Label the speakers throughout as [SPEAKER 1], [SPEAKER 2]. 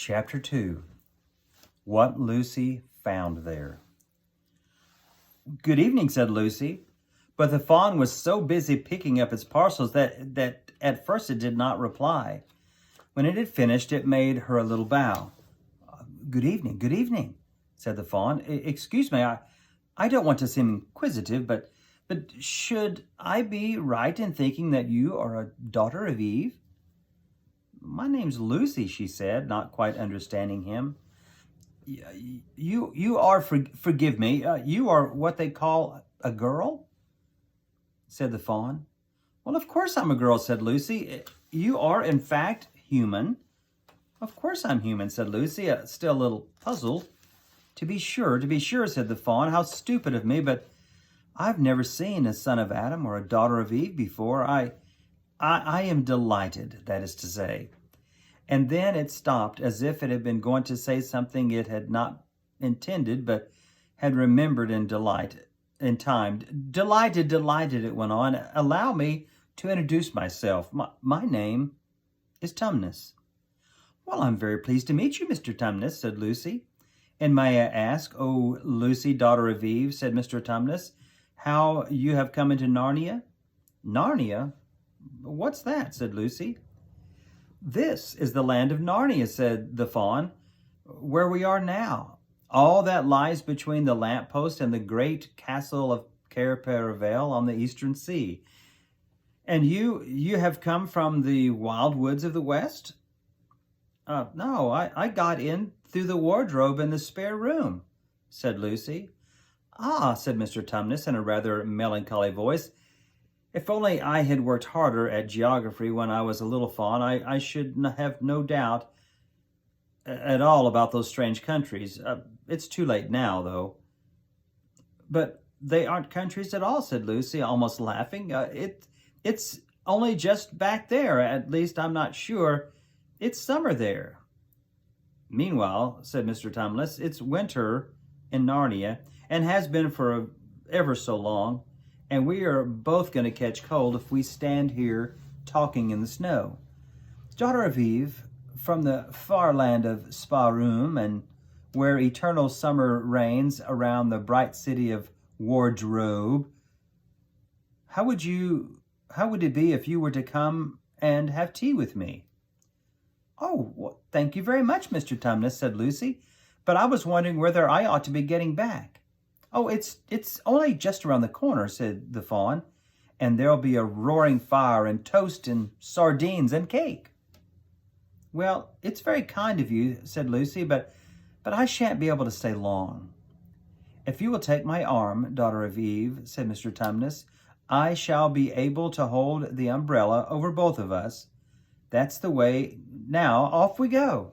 [SPEAKER 1] Chapter 2. What Lucy Found There. "Good evening," said Lucy, but the fawn was so busy picking up its parcels that at first it did not reply. When it had finished, it made her a little bow. Good evening," said the fawn. Excuse me, I don't want to seem inquisitive, but should I be right in thinking that you are a daughter of Eve?" "My name's Lucy," she said, not quite understanding him. You are, forgive me, you are what they call a girl?" said the fawn. "Well, of course I'm a girl," said Lucy. "You are, in fact, human." "Of course I'm human," said Lucy, still a little puzzled. To be sure," said the fawn. "How stupid of me, but I've never seen a son of Adam or a daughter of Eve before. I am delighted, that is to say." And then it stopped, as if it had been going to say something it had not intended, but had remembered in time. Delighted, it went on. "Allow me to introduce myself. My name is Tumnus." "Well, I'm very pleased to meet you, Mr. Tumnus," said Lucy. "And may I ask, oh, Lucy, daughter of Eve," said Mr. Tumnus, "how you have come into Narnia?" "Narnia? What's that?" said Lucy. "This is the land of Narnia," said the fawn, "where we are now. All that lies between the lamppost and the great castle of Cair Paravel on the eastern sea. And you have come from the wild woods of the west?" "No, I got in through the wardrobe in the spare room," said Lucy. "Ah," said Mr. Tumnus in a rather melancholy voice, "if only I had worked harder at geography when I was a little fawn, I should have no doubt at all about those strange countries. It's too late now, though." "But they aren't countries at all," said Lucy, almost laughing. It's only just back there. At least I'm not sure. It's summer there." "Meanwhile," said Mr. Tumnus, "it's winter in Narnia, and has been for ever so long, and we are both going to catch cold if we stand here talking in the snow. Daughter of Eve, from the far land of Sparum, and where eternal summer reigns around the bright city of Wardrobe, how would it be if you were to come and have tea with me?" "Oh, well, thank you very much, Mr. Tumnus," said Lucy, "but I was wondering whether I ought to be getting back." "Oh, it's only just around the corner," said the fawn, "and there'll be a roaring fire and toast and sardines and cake." "Well, it's very kind of you," said Lucy, but I shan't be able to stay long." "If you will take my arm, daughter of Eve," said Mr. Tumnus, "I shall be able to hold the umbrella over both of us. That's the way. Now, off we go."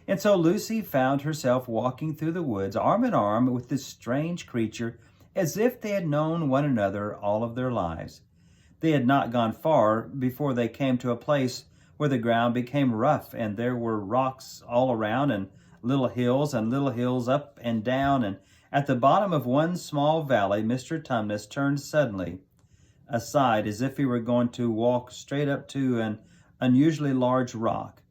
[SPEAKER 1] And so Lucy found herself walking through the woods, arm in arm with this strange creature, as if they had known one another all of their lives. They had not gone far before they came to a place where the ground became rough, and there were rocks all around, and little hills up and down, and at the bottom of one small valley, Mr. Tumnus turned suddenly aside as if he were going to walk straight up to an unusually large rock.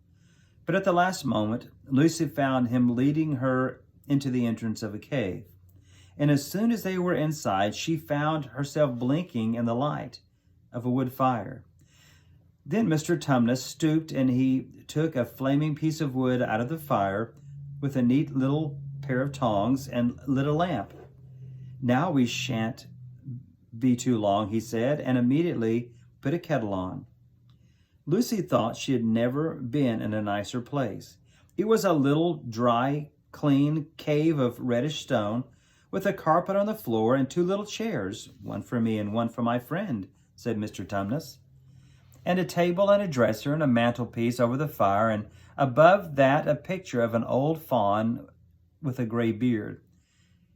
[SPEAKER 1] But at the last moment, Lucy found him leading her into the entrance of a cave. And as soon as they were inside, she found herself blinking in the light of a wood fire. Then Mr. Tumnus stooped and he took a flaming piece of wood out of the fire with a neat little pair of tongs and lit a lamp. "Now we shan't be too long," he said, and immediately put a kettle on. Lucy thought she had never been in a nicer place. It was a little dry, clean cave of reddish stone, with a carpet on the floor and two little chairs, one for me and one for my friend, said Mr. Tumnus, and a table and a dresser and a mantelpiece over the fire, and above that a picture of an old fawn with a gray beard.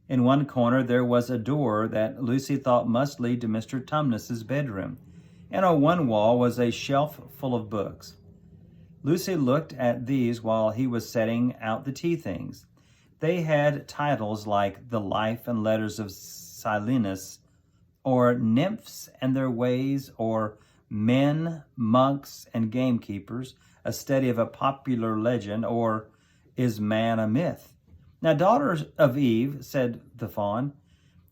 [SPEAKER 1] In one corner there was a door that Lucy thought must lead to Mr. Tumnus's bedroom, and on one wall was a shelf full of books. Lucy looked at these while he was setting out the tea things. They had titles like The Life and Letters of Silenus, or Nymphs and Their Ways, or Men, Monks, and Gamekeepers, a study of a popular legend, or is man a myth? Now, daughters of Eve, said the fawn,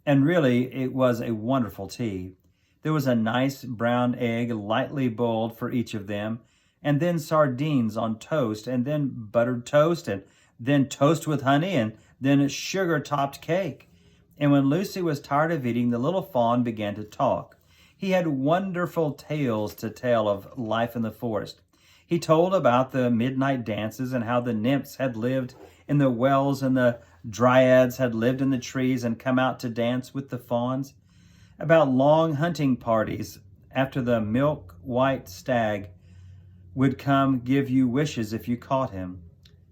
[SPEAKER 1] and really it was a wonderful tea. There was a nice brown egg lightly boiled for each of them, and then sardines on toast, and then buttered toast, and then toast with honey, and then a sugar-topped cake. And when Lucy was tired of eating, the little fawn began to talk. He had wonderful tales to tell of life in the forest. He told about the midnight dances and how the nymphs had lived in the wells and the dryads had lived in the trees and come out to dance with the fawns. About long hunting parties after the milk-white stag would come give you wishes if you caught him.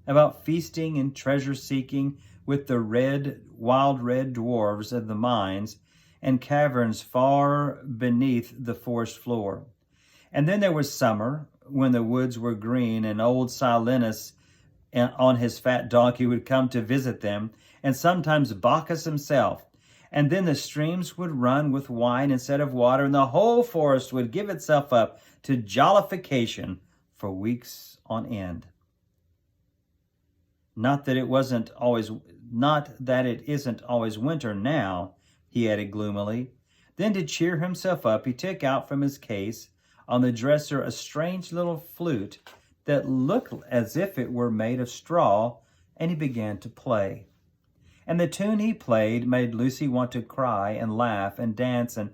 [SPEAKER 1] About feasting and treasure-seeking with the wild red dwarves of the mines and caverns far beneath the forest floor. And then there was summer, when the woods were green, and old Silenus on his fat donkey would come to visit them, and sometimes Bacchus himself. And then the streams would run with wine instead of water, and the whole forest would give itself up to jollification for weeks on end. Not that it isn't always winter now, he added gloomily. Then to cheer himself up, he took out from his case on the dresser a strange little flute that looked as if it were made of straw, and he began to play. And the tune he played made Lucy want to cry and laugh and dance and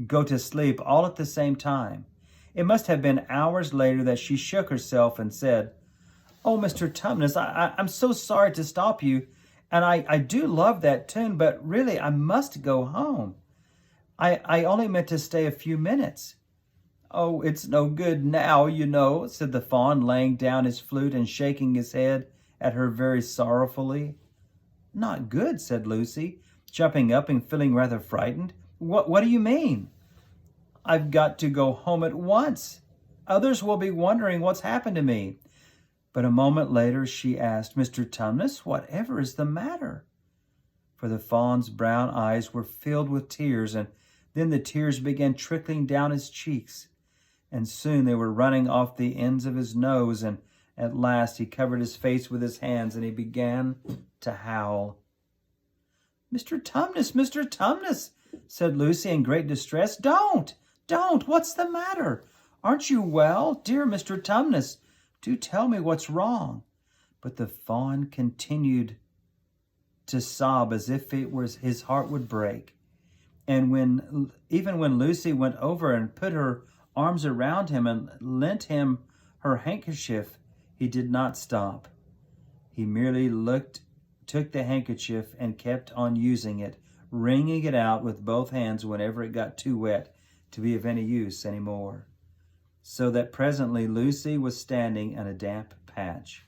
[SPEAKER 1] go to sleep all at the same time. It must have been hours later that she shook herself and said, "Oh, Mr. Tumnus, I'm so sorry to stop you, and I do love that tune, but really I must go home. I only meant to stay a few minutes." "Oh, it's no good now, you know," said the fawn, laying down his flute and shaking his head at her very sorrowfully. "Not good," said Lucy, jumping up and feeling rather frightened. What do you mean?" "I've got to go home at once. Others will be wondering what's happened to me." But a moment later she asked, "Mr. Tumnus, whatever is the matter?" For the fawn's brown eyes were filled with tears, and then the tears began trickling down his cheeks, and soon they were running off the ends of his nose, and at last he covered his face with his hands and he began to howl. "Mr. Tumnus," said Lucy in great distress. Don't! What's the matter? Aren't you well? Dear Mr. Tumnus, do tell me what's wrong." But the fawn continued to sob as if his heart would break. And even when Lucy went over and put her arms around him and lent him her handkerchief, he did not stop. He merely took the handkerchief and kept on using it, wringing it out with both hands whenever it got too wet to be of any use anymore. So that presently Lucy was standing in a damp patch.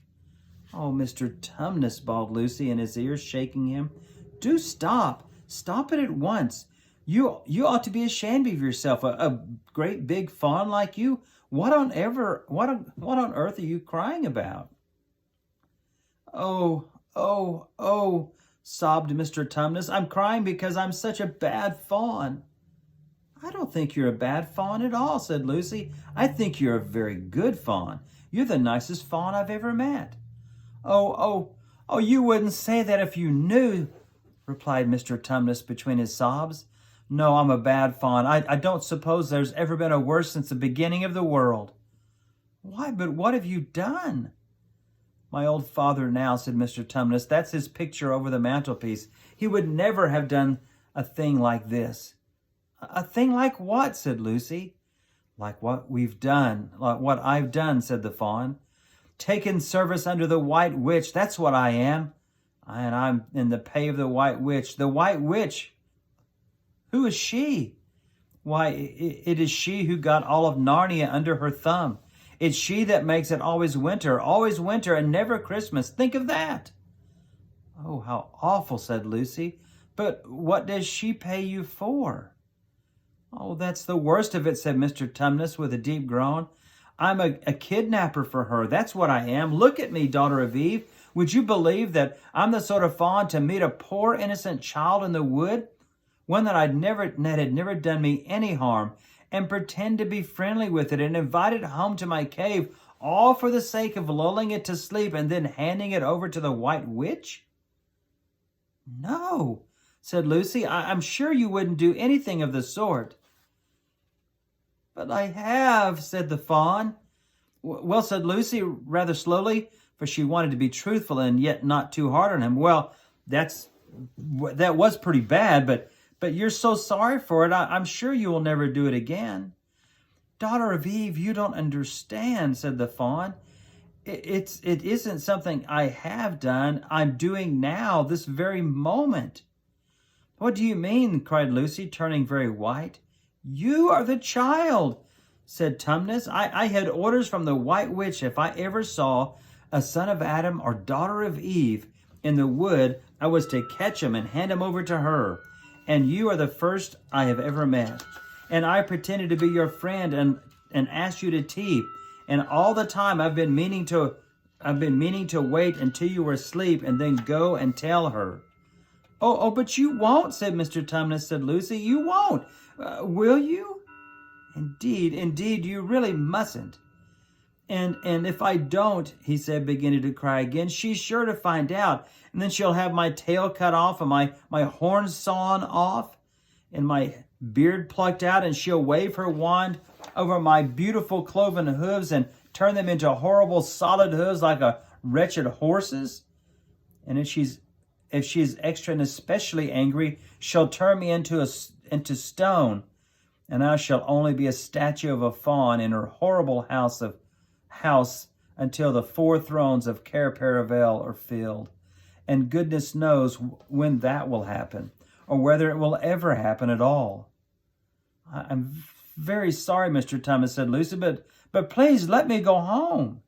[SPEAKER 1] "Oh, Mr. Tumnus," bawled Lucy in his ear, shaking him. "Do stop. Stop it at once. You ought to be ashamed of yourself, a great big fawn like you. What on earth are you crying about?" Oh, sobbed Mr. Tumnus. "I'm crying because I'm such a bad fawn." "I don't think you're a bad fawn at all," said Lucy. "I think you're a very good fawn. You're the nicest fawn I've ever met." Oh, you wouldn't say that if you knew," replied Mr. Tumnus between his sobs. "No, I'm a bad fawn. I don't suppose there's ever been a worse since the beginning of the world." "Why, but what have you done?" "My old father now," said Mr. Tumnus. "That's his picture over the mantelpiece. He would never have done a thing like this." "A thing like what?" said Lucy. "Like what we've done, like what I've done," said the fawn. "Taken service under the White Witch, that's what I am. And I'm in the pay of the White Witch. The White Witch! Who is she?" "Why, it is she who got all of Narnia under her thumb. It's she that makes it always winter, and never Christmas. Think of that." "Oh, how awful," said Lucy. "But what does she pay you for?" "Oh, that's the worst of it," said Mr. Tumnus with a deep groan. "I'm a kidnapper for her. That's what I am. Look at me, daughter of Eve. Would you believe that I'm the sort of fawn to meet a poor innocent child in the wood, one that had never done me any harm, and pretend to be friendly with it and invite it home to my cave, all for the sake of lulling it to sleep and then handing it over to the White Witch? No, said Lucy. I'm sure you wouldn't do anything of the sort. But I have, said the fawn. Well, said Lucy rather slowly, for she wanted to be truthful and yet not too hard on him. Well, that was pretty bad, but you're so sorry for it. I'm sure you will never do it again. Daughter of Eve, you don't understand, said the fawn. It isn't something I have done. I'm doing now, this very moment. What do you mean? Cried Lucy, turning very white. You are the child, said Tumnus. I had orders from the White Witch if I ever saw a son of Adam or daughter of Eve in the wood, I was to catch him and hand him over to her. And you are the first I have ever met. And I pretended to be your friend and asked you to tea. And all the time I've been meaning to wait until you were asleep and then go and tell her. Oh, but you won't, said Mr. Tumnus, said Lucy. You won't. Will you? Indeed, you really mustn't. And if I don't, he said, beginning to cry again, she's sure to find out. And then she'll have my tail cut off and my horns sawn off and my beard plucked out, and she'll wave her wand over my beautiful cloven hooves and turn them into horrible solid hooves like a wretched horse's. And if she's extra and especially angry, she'll turn me into stone, and I shall only be a statue of a fawn in her horrible house until the 4 thrones of Cair Paravel are filled. And goodness knows when that will happen, or whether it will ever happen at all. I'm very sorry, Mr. Tumnus, said Lucy, but please let me go home.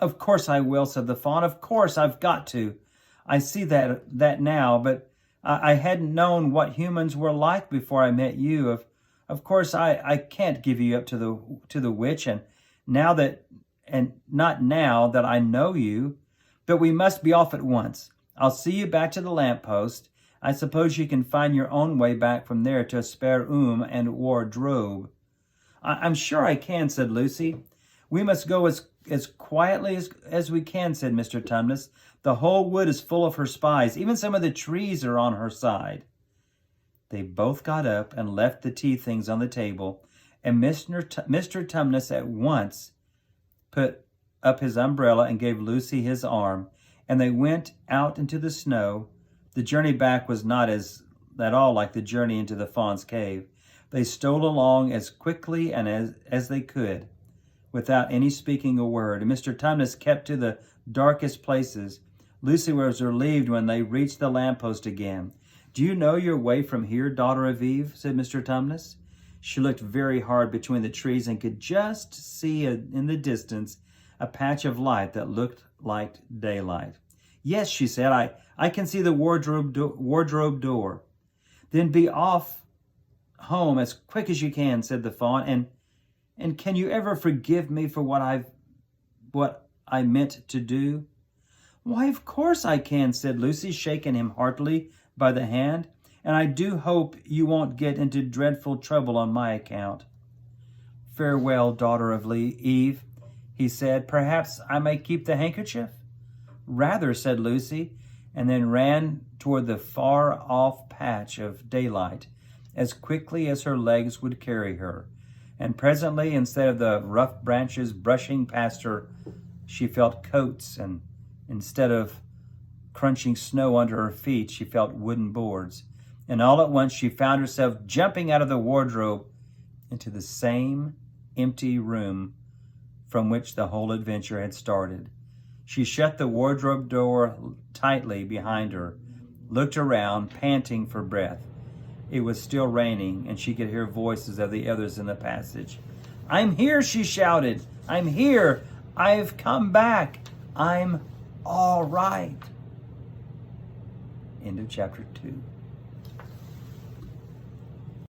[SPEAKER 1] Of course I will, said the fawn. Of course I've got to. I see that now, but I hadn't known what humans were like before I met you. Of course I can't give you up to the witch, and not now that I know you, but we must be off at once. I'll see you back to the lamppost. I suppose you can find your own way back from there to Spare and Wardrobe. I'm sure I can, said Lucy. We must go as quietly as we can, said Mr. Tumnus. The whole wood is full of her spies. Even some of the trees are on her side. They both got up and left the tea things on the table, and Mr. Tumnus at once put up his umbrella and gave Lucy his arm, and they went out into the snow. The journey back was not at all like the journey into the fawn's cave. They stole along as quickly and as they could, without any speaking a word. And Mr. Tumnus kept to the darkest places. Lucy was relieved when they reached the lamppost again. Do you know your way from here, daughter of Eve? Said Mr. Tumnus. She looked very hard between the trees and could just see in the distance a patch of light that looked like daylight. Yes, she said, I can see the wardrobe door. Then be off home as quick as you can, said the fawn. And can you ever forgive me for what I meant to do? Why, of course I can, said Lucy, shaking him heartily by the hand. And I do hope you won't get into dreadful trouble on my account. Farewell, daughter of Eve, he said. Perhaps I may keep the handkerchief? Rather, said Lucy, and then ran toward the far-off patch of daylight as quickly as her legs would carry her. And presently, instead of the rough branches brushing past her, she felt coats, and instead of crunching snow under her feet, she felt wooden boards. And all at once she found herself jumping out of the wardrobe into the same empty room from which the whole adventure had started. She shut the wardrobe door tightly behind her, looked around, panting for breath. It was still raining, and she could hear voices of the others in the passage. I'm here, she shouted. I'm here. I've come back. I'm all right. End of chapter 2.